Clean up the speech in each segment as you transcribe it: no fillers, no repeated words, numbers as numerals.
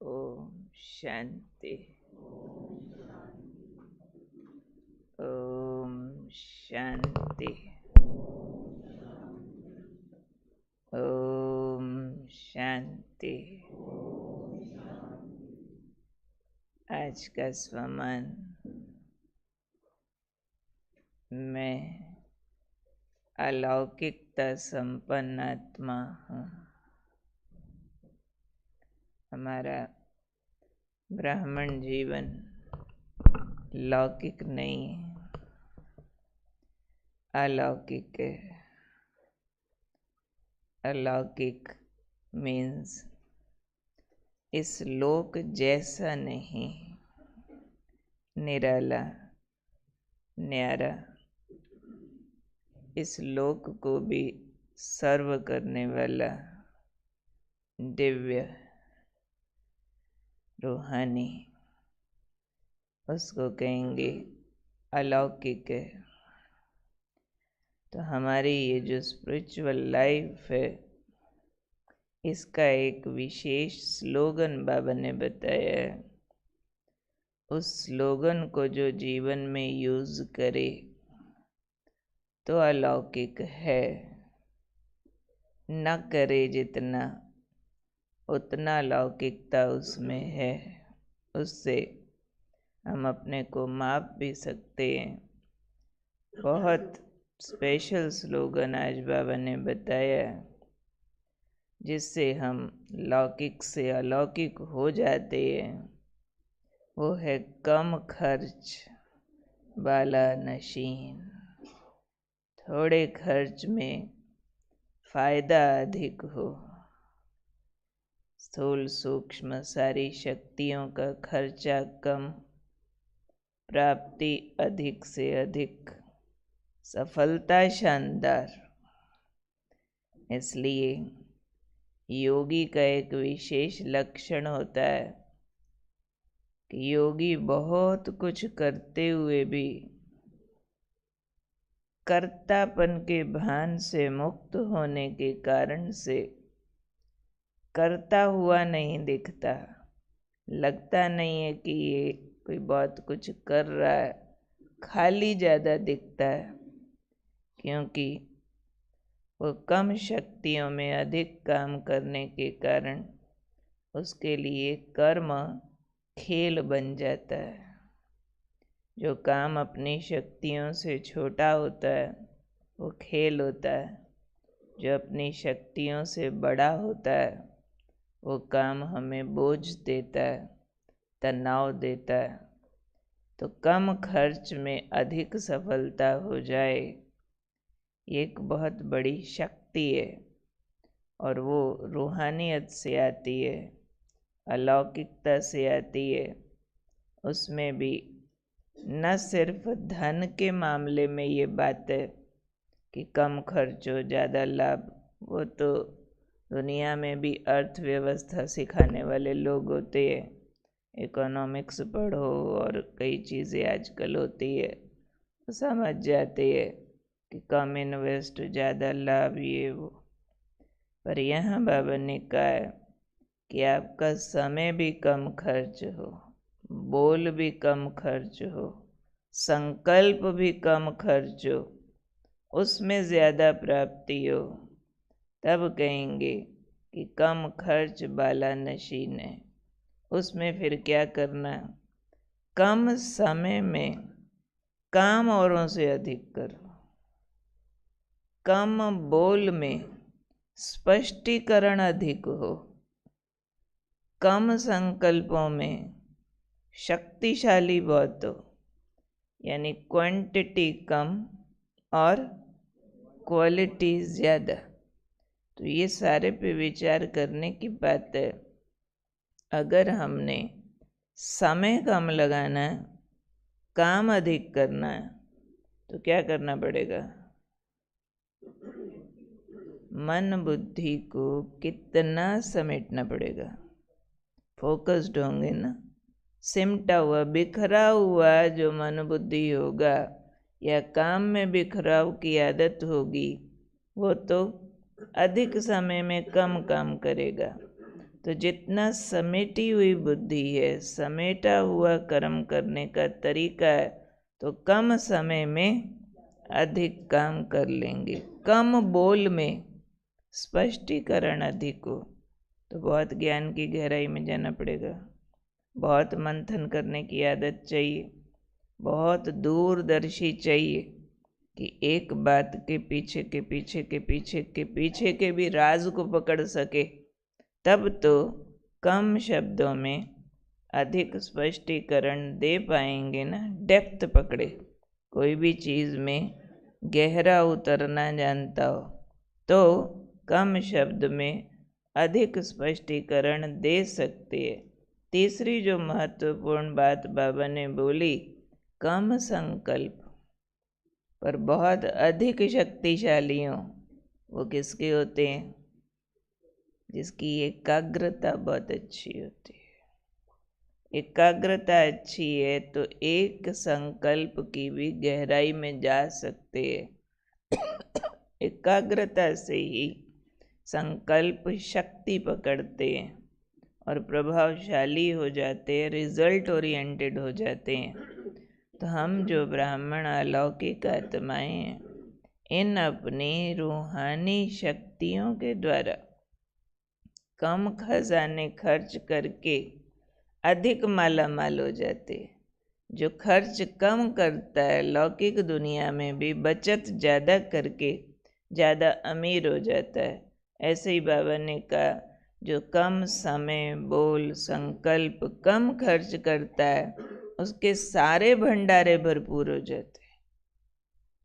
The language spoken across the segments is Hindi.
ओम शांति। ओम शांति। ओम शांति। आज का स्वमन मैं अलौकिकता संपन्न आत्मा हूँ। हमारा ब्राह्मण जीवन लौकिक नहीं है, अलौकिक है। अलौकिक मीन्स इस लोक जैसा नहीं, निराला, न्यारा, इस लोक को भी सर्व करने वाला, दिव्य, रूहानी, उसको कहेंगे अलौकिक है। तो हमारी ये जो स्पिरिचुअल लाइफ है, इसका एक विशेष स्लोगन बाबा ने बताया है। उस स्लोगन को जो जीवन में यूज करे तो अलौकिक है, न करे जितना उतना लौकिकता उसमें है। उससे हम अपने को माप भी सकते हैं। बहुत स्पेशल स्लोगन आज बाबा ने बताया, जिससे हम लौकिक से अलौकिक हो जाते हैं। वो है कम खर्च वाला नशीन। थोड़े खर्च में फायदा अधिक हो। स्थूल सूक्ष्म सारी शक्तियों का खर्चा कम, प्राप्ति अधिक से अधिक, सफलता शानदार। इसलिए योगी का एक विशेष लक्षण होता है कि योगी बहुत कुछ करते हुए भी कर्तापन के भान से मुक्त होने के कारण से करता हुआ नहीं दिखता। लगता नहीं है कि ये कोई बहुत कुछ कर रहा है, खाली ज़्यादा दिखता है, क्योंकि वो कम शक्तियों में अधिक काम करने के कारण उसके लिए कर्म खेल बन जाता है। जो काम अपनी शक्तियों से छोटा होता है वो खेल होता है, जो अपनी शक्तियों से बड़ा होता है वो काम हमें बोझ देता है, तनाव देता है। तो कम खर्च में अधिक सफलता हो जाए, ये एक बहुत बड़ी शक्ति है और वो रूहानियत से आती है, अलौकिकता से आती है। उसमें भी न सिर्फ धन के मामले में ये बात है कि कम खर्च हो ज़्यादा लाभ, वो तो दुनिया में भी अर्थव्यवस्था सिखाने वाले लोग होते हैं। इकोनॉमिक्स पढ़ो और कई चीज़ें आजकल होती है, तो समझ जाते हैं कि कम इन्वेस्ट ज़्यादा लाभ, ये वो। पर यहाँ बाबा ने कहा है कि आपका समय भी कम खर्च हो, बोल भी कम खर्च हो, संकल्प भी कम खर्च हो, उसमें ज़्यादा प्राप्ति हो, तब कहेंगे कि कम खर्च वाला नशीन है। उसमें फिर क्या करना, कम समय में काम औरों से अधिक करो, कम बोल में स्पष्टीकरण अधिक हो, कम संकल्पों में शक्तिशाली बहुत हो। यानी क्वांटिटी कम और क्वालिटी ज़्यादा। तो ये सारे पे विचार करने की बात है। अगर हमने समय कम लगाना है, काम अधिक करना है, तो क्या करना पड़ेगा, मन बुद्धि को कितना समेटना पड़ेगा। फोकस्ड होंगे ना, सिमटा हुआ बिखरा हुआ जो मन बुद्धि होगा या काम में बिखराव की आदत होगी, वो तो अधिक समय में कम काम करेगा। तो जितना समेटी हुई बुद्धि है, समेटा हुआ कर्म करने का तरीका है, तो कम समय में अधिक काम कर लेंगे। कम बोल में स्पष्टीकरण अधिक हो, तो बहुत ज्ञान की गहराई में जाना पड़ेगा, बहुत मंथन करने की आदत चाहिए, बहुत दूरदर्शी चाहिए कि एक बात के पीछे के पीछे के पीछे के पीछे के भी राज को पकड़ सके। तब तो कम शब्दों में अधिक स्पष्टीकरण दे पाएंगे ना। डेप्थ पकड़े, कोई भी चीज़ में गहरा उतरना जानता हो तो कम शब्द में अधिक स्पष्टीकरण दे सकते हैं। तीसरी जो महत्वपूर्ण बात बाबा ने बोली, कम संकल्प पर बहुत अधिक शक्तिशाली हो, वो किसके होते हैं? जिसकी एकाग्रता बहुत अच्छी होती है। एकाग्रता अच्छी है तो एक संकल्प की भी गहराई में जा सकते हैं। एकाग्रता से ही संकल्प शक्ति पकड़ते हैं और प्रभावशाली हो जाते हैं, रिजल्ट ओरिएंटेड हो जाते हैं। तो हम जो ब्राह्मण अलौकिक आत्माएं हैं, इन अपनी रूहानी शक्तियों के द्वारा कम खजाने खर्च करके अधिक माला माल हो जाते हैं। जो खर्च कम करता है लौकिक दुनिया में भी बचत ज़्यादा करके ज़्यादा अमीर हो जाता है। ऐसे ही बाबा ने कहा, जो कम समय बोल संकल्प कम खर्च करता है उसके सारे भंडारे भरपूर हो जाते हैं।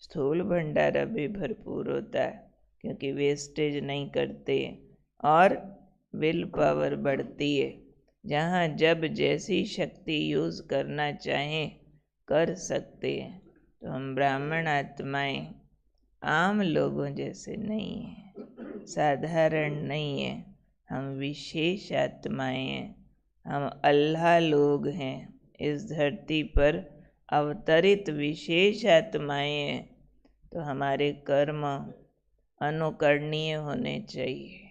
स्थूल भंडारा भी भरपूर होता है क्योंकि वेस्टेज नहीं करते और विल पावर बढ़ती है। जहाँ जब जैसी शक्ति यूज़ करना चाहें कर सकते हैं। तो हम ब्राह्मण आत्माएं आम लोगों जैसे नहीं हैं, साधारण नहीं हैं, हम विशेष आत्माएं हैं, हम अल्लाह लोग हैं, इस धरती पर अवतरित विशेष आत्माएं हैं। तो हमारे कर्म अनुकरणीय होने चाहिए।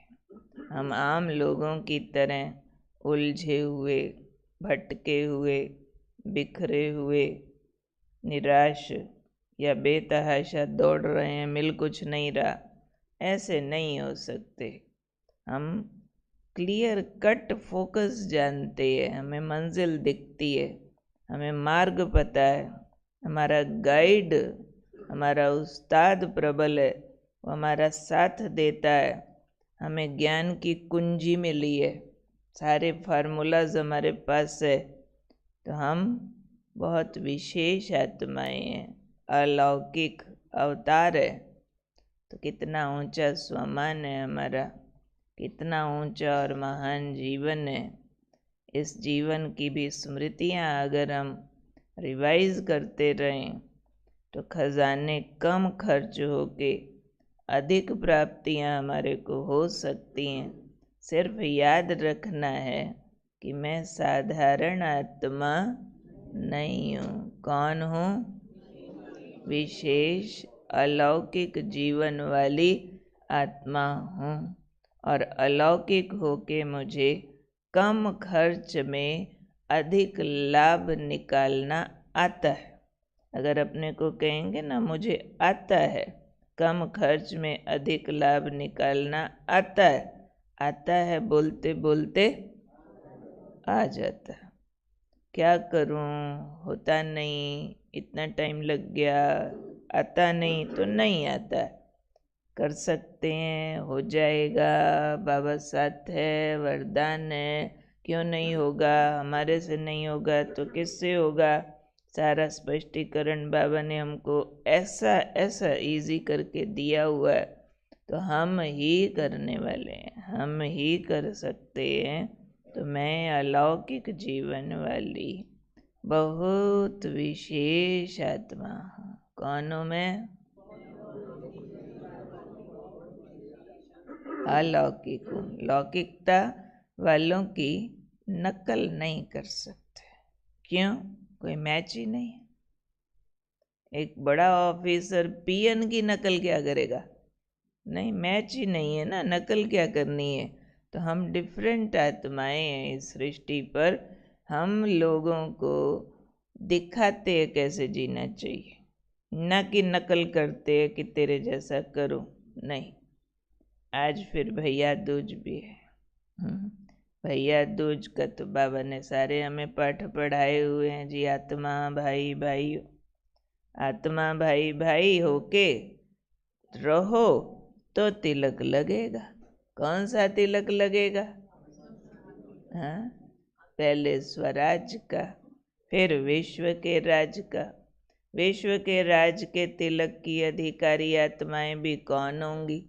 हम आम लोगों की तरह उलझे हुए, भटके हुए, बिखरे हुए, निराश या बेतहाशा दौड़ रहे हैं, मिल कुछ नहीं रहा, ऐसे नहीं हो सकते। हम क्लियर कट फोकस जानते हैं, हमें मंजिल दिखती है, हमें मार्ग पता है, हमारा गाइड, हमारा उस्ताद प्रबल है, वो हमारा साथ देता है, हमें ज्ञान की कुंजी मिली है, सारे फार्मूलाज हमारे पास है। तो हम बहुत विशेष आत्माएं हैं, अलौकिक अवतार है। तो कितना ऊंचा स्वमान है हमारा, कितना ऊंचा और महान जीवन है। इस जीवन की भी स्मृतियाँ अगर हम रिवाइज करते रहें तो खजाने कम खर्च होके अधिक प्राप्तियाँ हमारे को हो सकती हैं। सिर्फ याद रखना है कि मैं साधारण आत्मा नहीं हूँ। कौन हूँ? विशेष अलौकिक जीवन वाली आत्मा हूँ और अलौकिक होके मुझे कम खर्च में अधिक लाभ निकालना आता है। अगर अपने को कहेंगे ना मुझे आता है कम खर्च में अधिक लाभ निकालना आता है बोलते बोलते आ जाता है। क्या करूं, होता नहीं, इतना टाइम लग गया, आता नहीं तो नहीं आता, कर सकते हैं, हो जाएगा, बाबा साथ है, वरदान है, क्यों नहीं होगा, हमारे से नहीं होगा तो किससे होगा। सारा स्पष्टीकरण बाबा ने हमको ऐसा ऐसा इजी करके दिया हुआ है, तो हम ही करने वाले हैं, हम ही कर सकते हैं। तो मैं अलौकिक जीवन वाली बहुत विशेष आत्मा हूँ। कौन हूँ मैं? अलौकिक हूँ। लौकिकता वालों की नकल नहीं कर सकते। क्यों? कोई मैच ही नहीं है। एक बड़ा ऑफिसर पीएन की नकल क्या करेगा? नहीं, मैच ही नहीं है ना, नकल क्या करनी है। तो हम डिफरेंट आत्माएं हैं इस सृष्टि पर। हम लोगों को दिखाते हैं कैसे जीना चाहिए, न कि नकल करते हैं कि तेरे जैसा करो। नहीं, आज फिर भैया दूज भी है। भैया दूज का तो बाबा ने सारे हमें पाठ पढ़ाए हुए हैं जी। आत्मा भाई भाई, आत्मा भाई भाई होके रहो तो तिलक लगेगा। कौन सा तिलक लगेगा? हाँ, पहले स्वराज का, फिर विश्व के राज का। विश्व के राज के तिलक की अधिकारी आत्माएं भी कौन होंगी?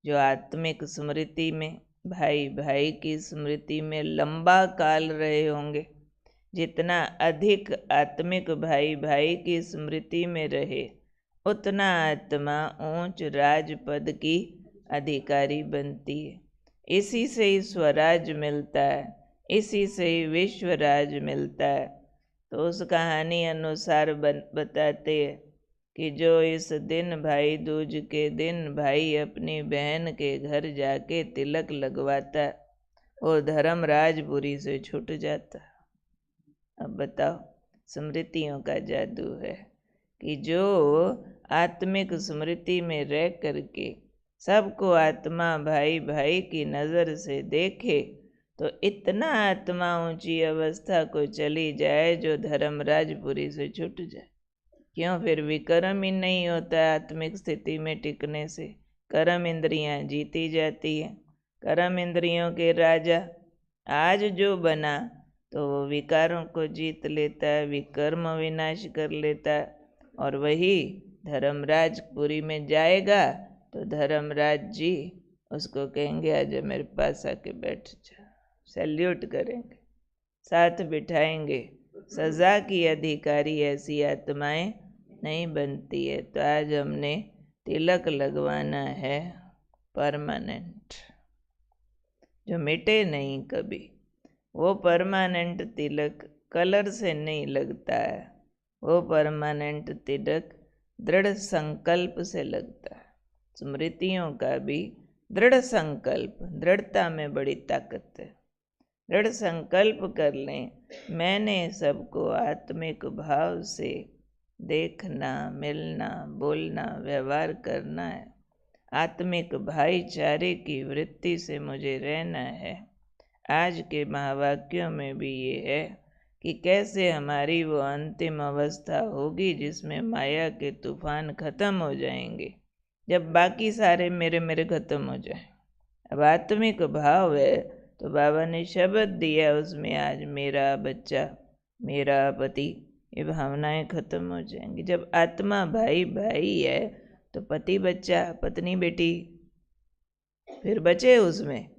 जो आत्मिक स्मृति में, भाई भाई की स्मृति में लंबा काल रहे होंगे। जितना अधिक आत्मिक भाई भाई की स्मृति में रहे, उतना आत्मा ऊंच राजपद की अधिकारी बनती है। इसी से ही स्वराज मिलता है, इसी से ही विश्व राज मिलता है। तो उस कहानी अनुसार बताते हैं कि जो इस दिन भाई दूज के दिन भाई अपनी बहन के घर जाके तिलक लगवाता, वो धर्मराजपुरी से छूट जाता। अब बताओ, स्मृतियों का जादू है कि जो आत्मिक स्मृति में रह करके सबको आत्मा भाई भाई की नज़र से देखे, तो इतना आत्मा ऊंची अवस्था को चली जाए जो धर्मराजपुरी से छूट जाए। क्यों? फिर विकर्म ही नहीं होता आत्मिक स्थिति में टिकने से। कर्म इंद्रियां जीती जाती हैं। कर्म इंद्रियों के राजा आज जो बना तो वो विकारों को जीत लेता है, विकर्म विनाश कर लेता है। और वही धर्मराजपुरी में जाएगा तो धर्मराज जी उसको कहेंगे आजा मेरे पास आके बैठ जा, सैल्यूट करेंगे, साथ बिठाएंगे। सजा की अधिकारी ऐसी आत्माएं नहीं बनती है। तो आज हमने तिलक लगवाना है परमानेंट, जो मिटे नहीं कभी। वो परमानेंट तिलक कलर से नहीं लगता है, वो परमानेंट तिलक दृढ़ संकल्प से लगता है। स्मृतियों का भी दृढ़ संकल्प, दृढ़ता में बड़ी ताकत है। दृढ़ संकल्प कर लें, मैंने सबको आत्मिक भाव से देखना, मिलना, बोलना, व्यवहार करना है। आत्मिक भाईचारे की वृत्ति से मुझे रहना है। आज के महावाक्यों में भी ये है कि कैसे हमारी वो अंतिम अवस्था होगी जिसमें माया के तूफान खत्म हो जाएंगे, जब बाकी सारे मेरे मेरे खत्म हो जाए। अब आत्मिक भाव है तो बाबा ने शब्द दिया, उसमें आज मेरा बच्चा, मेरा पति, ये भावनाएं खत्म हो जाएंगी। जब आत्मा भाई भाई है तो पति बच्चा, पत्नी बेटी, फिर बचे उसमें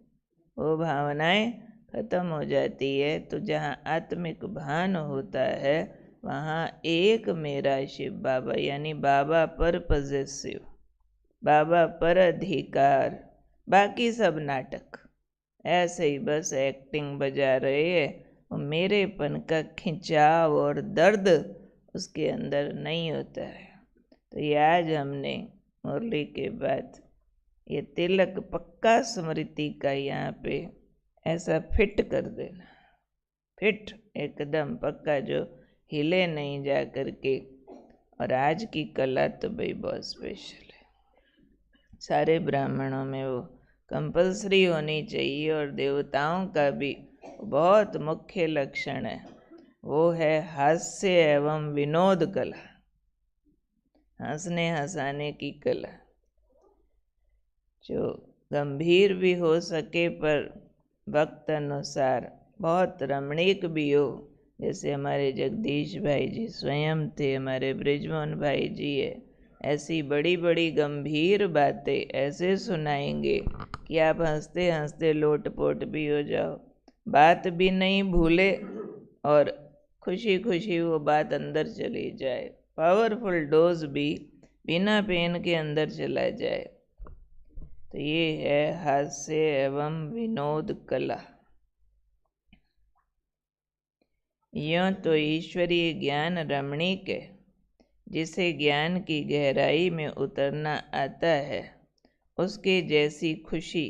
वो भावनाएं खत्म हो जाती है। तो जहाँ आत्मिक भान होता है वहाँ एक मेरा शिव बाबा, यानी बाबा पर पॉजेसिव, बाबा पर अधिकार, बाकी सब नाटक ऐसे ही बस एक्टिंग बजा रहे हैं। और मेरेपन का खिंचाव और दर्द उसके अंदर नहीं होता है। तो ये आज हमने मुरली के बाद ये तिलक पक्का स्मृति का यहाँ पे ऐसा फिट कर देना, फिट एकदम पक्का, जो हिले नहीं जा करके। और आज की कला तो भाई बहुत स्पेशल है, सारे ब्राह्मणों में वो कंपलसरी होनी चाहिए। और देवताओं का भी बहुत मुख्य लक्षण है, वो है हास्य एवं विनोद कला, हंसने हंसाने की कला, जो गंभीर भी हो सके पर वक्त अनुसार बहुत रमणीक भी हो। जैसे हमारे जगदीश भाई जी स्वयं थे, हमारे ब्रिजमोहन भाई जी है, ऐसी बड़ी बड़ी गंभीर बातें ऐसे सुनाएंगे कि आप हंसते हंसते लोटपोट भी हो जाओ, बात भी नहीं भूले और खुशी खुशी वो बात अंदर चली जाए, पावरफुल डोज भी बिना पेन के अंदर चला जाए। तो ये है हास्य एवं विनोद कला। यूँ तो ईश्वरीय ज्ञान रमणीक है, जिसे ज्ञान की गहराई में उतरना आता है उसके जैसी खुशी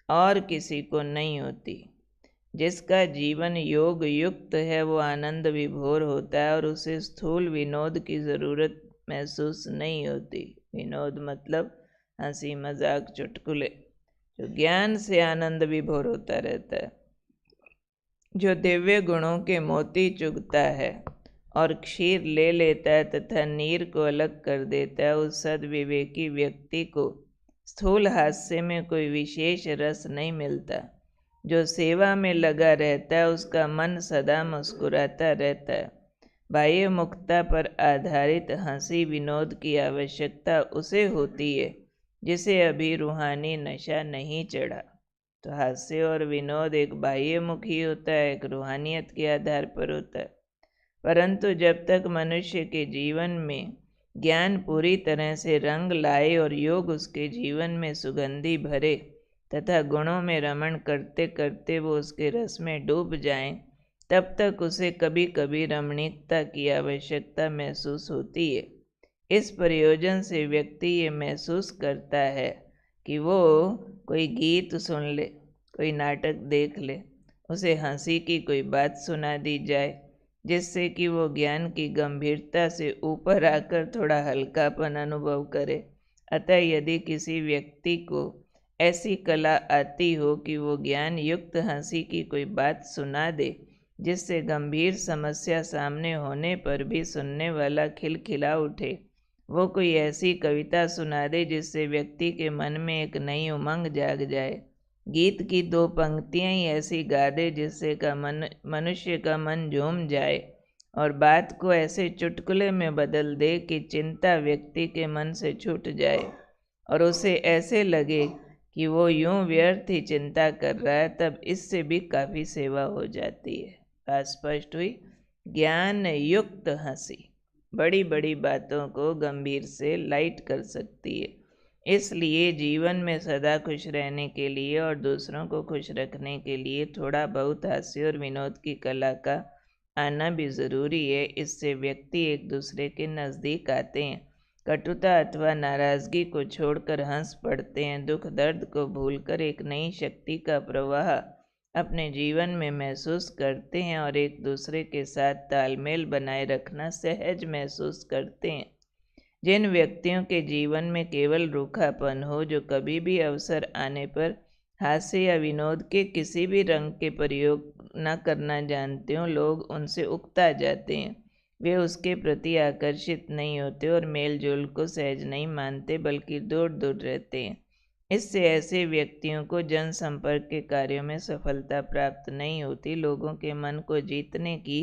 और किसी को नहीं होती। जिसका जीवन योग युक्त है वो आनंद विभोर होता है और उसे स्थूल विनोद की ज़रूरत महसूस नहीं होती। विनोद मतलब हंसी मजाक चुटकुले। जो ज्ञान से आनंद विभोर होता रहता है, जो दिव्य गुणों के मोती चुगता है और क्षीर ले लेता है तथा नीर को अलग कर देता है, उस सद्विवेकी व्यक्ति को स्थूल हास्य में कोई विशेष रस नहीं मिलता। जो सेवा में लगा रहता है उसका मन सदा मुस्कुराता रहता है। बाह्य मुक्तता पर आधारित हंसी विनोद की आवश्यकता उसे होती है जिसे अभी रूहानी नशा नहीं चढ़ा। तो हास्य और विनोद एक बाह्य मुखी होता है, एक रूहानियत के आधार पर होता है। परंतु जब तक मनुष्य के जीवन में ज्ञान पूरी तरह से रंग लाए और योग उसके जीवन में सुगंधी भरे तथा गुणों में रमण करते करते वो उसके रस में डूब जाएं, तब तक उसे कभी कभी रमणीकता की आवश्यकता महसूस होती है। इस प्रयोजन से व्यक्ति ये महसूस करता है कि वो कोई गीत सुन ले, कोई नाटक देख ले, उसे हंसी की कोई बात सुना दी जाए जिससे कि वो ज्ञान की गंभीरता से ऊपर आकर थोड़ा हल्कापन अनुभव करे। अतः यदि किसी व्यक्ति को ऐसी कला आती हो कि वो ज्ञान युक्त हंसी की कोई बात सुना दे जिससे गंभीर समस्या सामने होने पर भी सुनने वाला खिलखिला उठे, वो कोई ऐसी कविता सुना दे जिससे व्यक्ति के मन में एक नई उमंग जाग जाए, गीत की दो पंक्तियां ही ऐसी गा दे जिससे का मनुष्य का मन झूम जाए और बात को ऐसे चुटकुले में बदल दे कि चिंता व्यक्ति के मन से छूट जाए और उसे ऐसे लगे कि वो यूं व्यर्थ ही चिंता कर रहा है, तब इससे भी काफ़ी सेवा हो जाती है। बात स्पष्ट हुई। ज्ञान युक्त हंसी बड़ी बड़ी बातों को गंभीर से लाइट कर सकती है। इसलिए जीवन में सदा खुश रहने के लिए और दूसरों को खुश रखने के लिए थोड़ा बहुत हास्य और विनोद की कला का आना भी ज़रूरी है। इससे व्यक्ति एक दूसरे के नज़दीक आते हैं, कटुता अथवा नाराज़गी को छोड़कर हंस पड़ते हैं, दुख दर्द को भूलकर एक नई शक्ति का प्रवाह अपने जीवन में महसूस करते हैं और एक दूसरे के साथ तालमेल बनाए रखना सहज महसूस करते हैं। जिन व्यक्तियों के जीवन में केवल रूखापन हो, जो कभी भी अवसर आने पर हास्य या विनोद के किसी भी रंग के प्रयोग न करना जानते हो, लोग उनसे उकता जाते हैं। वे उसके प्रति आकर्षित नहीं होते और मेल जोल को सहज नहीं मानते बल्कि दूर दूर रहते हैं। इससे ऐसे व्यक्तियों को जन संपर्क के कार्यों में सफलता प्राप्त नहीं होती। लोगों के मन को जीतने की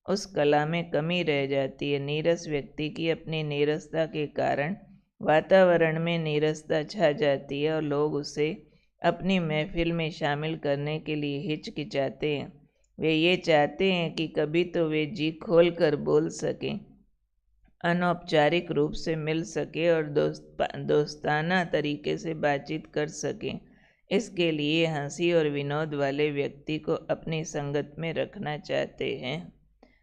उस कला में कमी रह जाती है। नीरस व्यक्ति की अपनी नीरसता के कारण वातावरण में नीरसता छा जाती है और लोग उसे अपनी महफिल में शामिल करने के लिए हिचकिचाते हैं। वे ये चाहते हैं कि कभी तो वे जी खोल कर बोल सकें, अनौपचारिक रूप से मिल सके और दोस्ताना तरीके से बातचीत कर सकें। इसके लिए हंसी और विनोद वाले व्यक्ति को अपनी संगत में रखना चाहते हैं।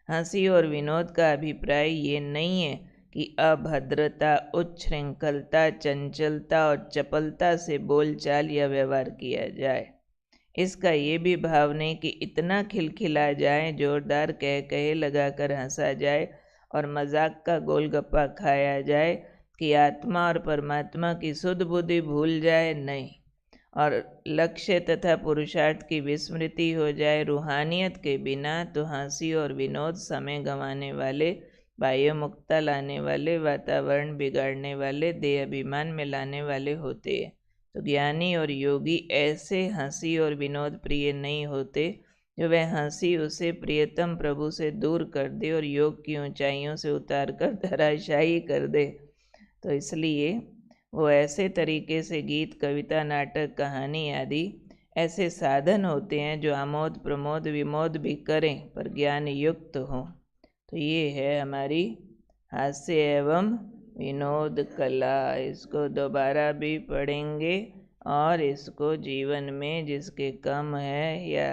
हंसी और विनोद का अभिप्राय ये नहीं है कि अभद्रता, उच्छृंखलता, चंचलता और चपलता से बोलचाल या व्यवहार किया जाए। इसका ये भी भाव नहीं कि इतना खिलखिला जाए, जोरदार कह कहे लगाकर हंसा जाए और मजाक का गोलगप्पा खाया जाए कि आत्मा और परमात्मा की सुध बुद्धि भूल जाए, नहीं, और लक्ष्य तथा पुरुषार्थ की विस्मृति हो जाए। रूहानियत के बिना तो हंसी और विनोद समय गंवाने वाले, बाह्य मुक्तता लाने वाले, वातावरण बिगाड़ने वाले, देह अभिमान में लाने वाले होते हैं। तो ज्ञानी और योगी ऐसे हंसी और विनोद प्रिय नहीं होते जो वह हंसी उसे प्रियतम प्रभु से दूर कर दे और योग की ऊंचाइयों से उतार कर धराशायी कर दे। तो इसलिए वो ऐसे तरीके से गीत, कविता, नाटक, कहानी आदि ऐसे साधन होते हैं जो आमोद प्रमोद विमोद भी करें पर ज्ञान युक्त हों। तो ये है हमारी हास्य एवं विनोद कला। इसको दोबारा भी पढ़ेंगे और इसको जीवन में जिसके कम है या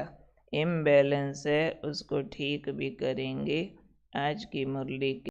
इम्बैलेंस है उसको ठीक भी करेंगे। आज की मुरली